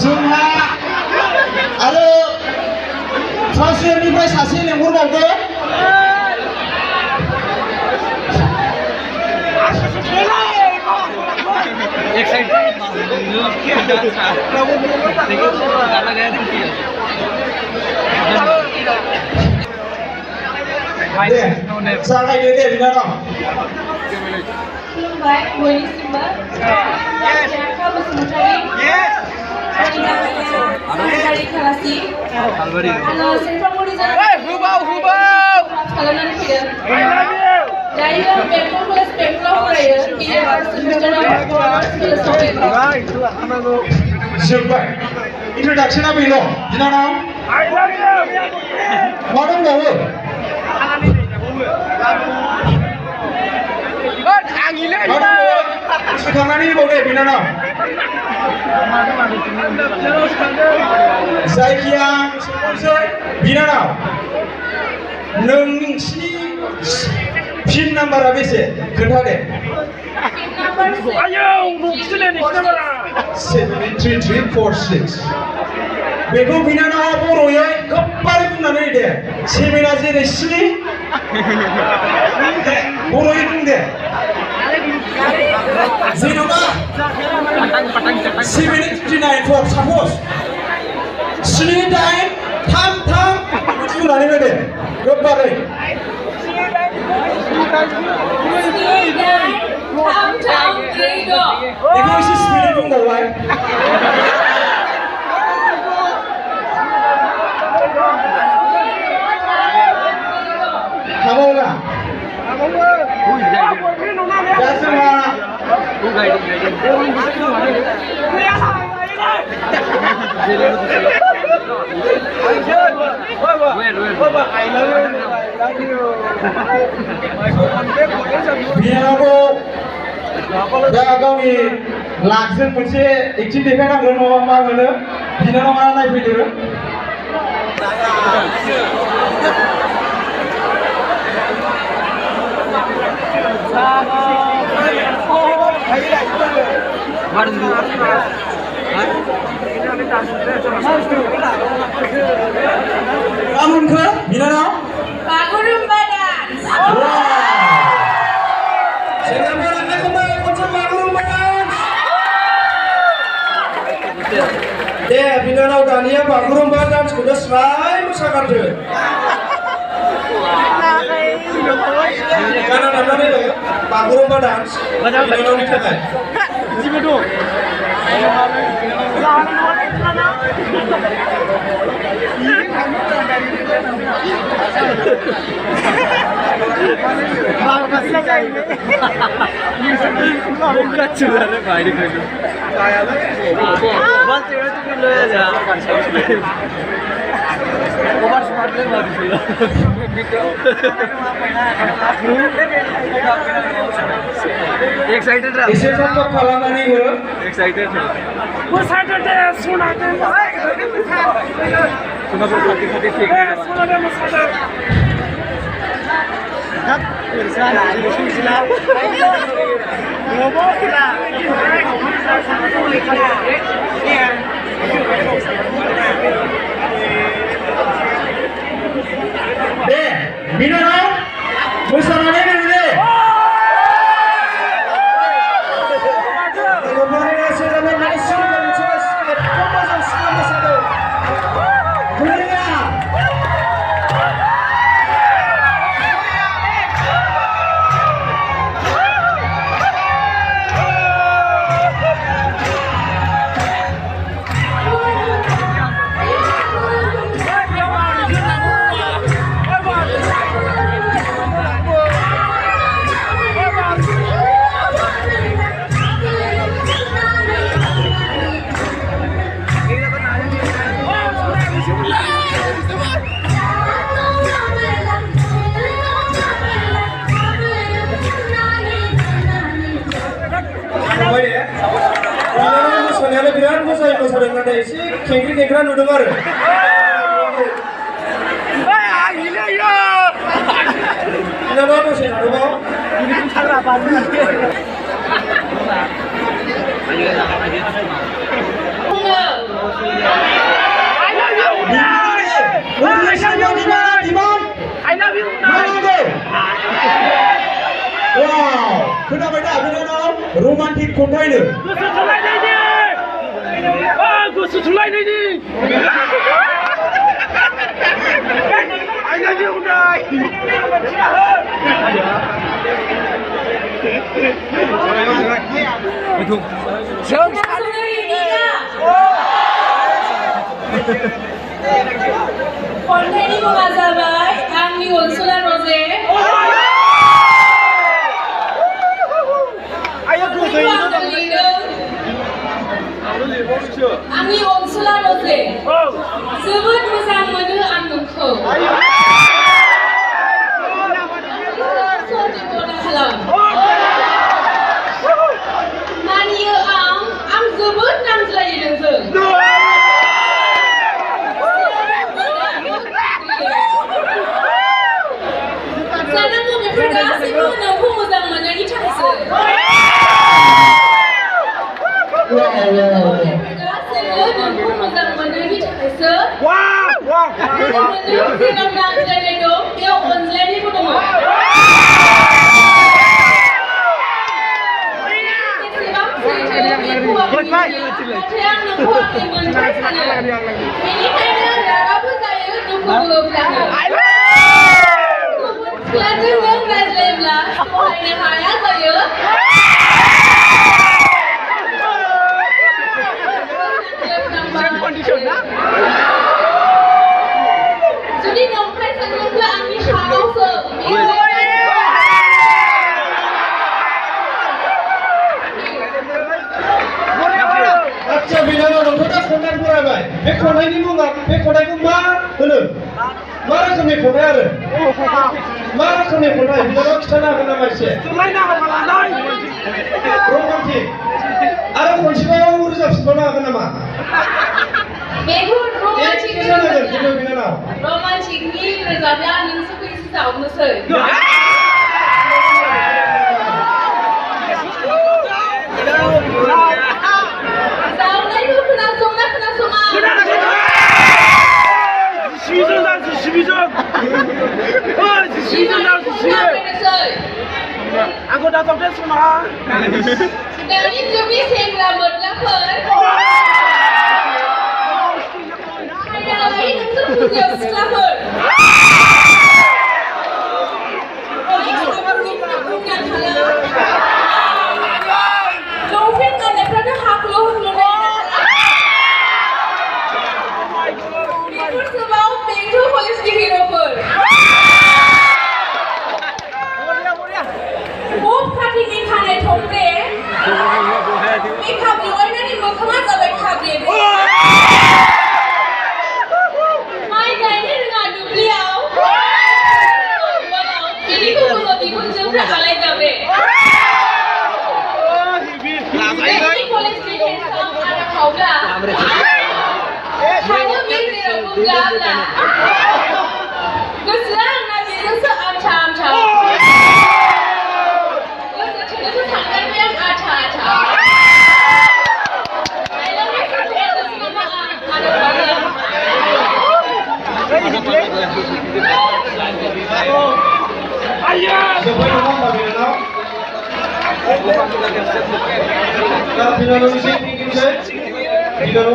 जोंहा आरो ट्रान्सफारनिफ्राय सासे लेंहरबावदो जागायदो दे बिनानाव खुलुमबाय बयनिसिमबो जांख्रा बसुमतारी सालबारि खालासि आङो सेन्ट्राल खालामनानै फैदों दायो बेंटल कलेज बेंटलाव फरायो बिए फार्स्ट सेमिस्टाराव फिल'सफि जोब्बाय इन्ट्रडाक्सना बेल' बिनानाव मा दंबावो सोखांनानै होबाव दे बिनानाव जायखिया सोंहरसै बिनानाव नोंसिनि पिन नाम्बारा बेसे खोन्था दे 78346 बेखौ बिनानावा बर'यै गोबारै बुंनानै दे 7आ जेरै 7 बर'यै बुं दे जेन'बा 789 साप'ज 7 8 3 3 बिदि बुंनानै हो दे गोबारै बेखौ एसे स्पिडै बुंबावबाय हाबावला दा जोंहा बिनानावखौ दा गावनि लाखजों मोनसे एक्टिं देखायनांगोन नङा मा होनो बिनानावा नायफैदो मा मोनखो बिनानाव बागुरुम्बा डान्स दे बिनानाव दानिया बागुरुम्बा डान्सखौनो स्राय मोसागारदो गाना दामनानै बागुरुम्बा डान्स बिनानावनि थाखाय एक्साइटेड एसे थप खालामनानै हो एक्साइटेड मोसादो दे सुनादो सुनादो मोसादो दे बिनानाव मोसानानै दोन दे बिराद मोजाङै मोसादों नाथाय एसे खेंख्रि खेंख्रा नुदों आरो बिनानावा दसे थादोंबाव बुङो जाबाय दा बिनानाव रमान्टिक खन्थाइनो गोसो थोलायनायनि गोसो थोलायनायनि आयनानि उनाय खन्थाइनि मुङा जाबाय आंनि अनसुला रजे आंनि अनसुला रजे जोबोद मोजां मोनो आं नोंखौ मानियो आं जोबोद नांज्लायो नोंजों जानांगौ बेफोर गासैबो नोंखौ मोजां मोननायनि थाखायसो नोंखौ मोजां मोननायनि थाखायसो जेराव नांज्लायनाय दं बेयाव अनज्लायनायबो दङ बेसेबां सैथो बेखौ आं मिथिया नाथाय आं नोंखौ आंनि मोनथाय सानो बेनिखायनो रागाबो जायो दुखुबो फ्लाङो गुबुन सिख्लाजों नों रायज्लायोब्ला सहायनो हाया जायो जुदि नंखाय सानोब्ला आंनि हाङावसो आच्छा बिनानाव नोंथाङा खन्थाइ फरायबाय बे खन्थाइनि मुङा बे खन्थाइखौ मा होनो मा रोखोमनि खन्थाइ आरो मा रोखोमनि खन्थाइ बिनानाव खिन्थानो हागोन नामा एसे रमान्टिक आरो खनसेबाव रोजाबफिनबावनो हागोन नामा बेखौ बिनानाव रमान्टिकनि रोजाबला नोंसोरखौ एसे जावनोसै जावनायखौ खोनासंना खोनासङा आंखौ दाजावदे समा दानि जुगनि सेंग्रा मोद्लाफोर खायदालाय नोंसोर फुजियाव सिख्लाफोर लंपेन्ट गाननायफ्रानो हाख्ल' हुख्ल' बेफोर सोबाव बेंटल कलेजनि हिर'फोर बब खाथिनि खानाय थंब्रे मेकआप लगायनानै मोखाङा जाबाय खाब्रे माइ गायनो रोङा दुब्लियाव बिदिखौ बुङो बिखुनजोफ्रा आलाय जाब्रे बेंटल कलेजनि हेन्डसाम आरो खावब्ला थाङो बे जेरावबो ब्ला ब्ला गोसोआ आंना बेजोंसो आमथा आमथा Bilang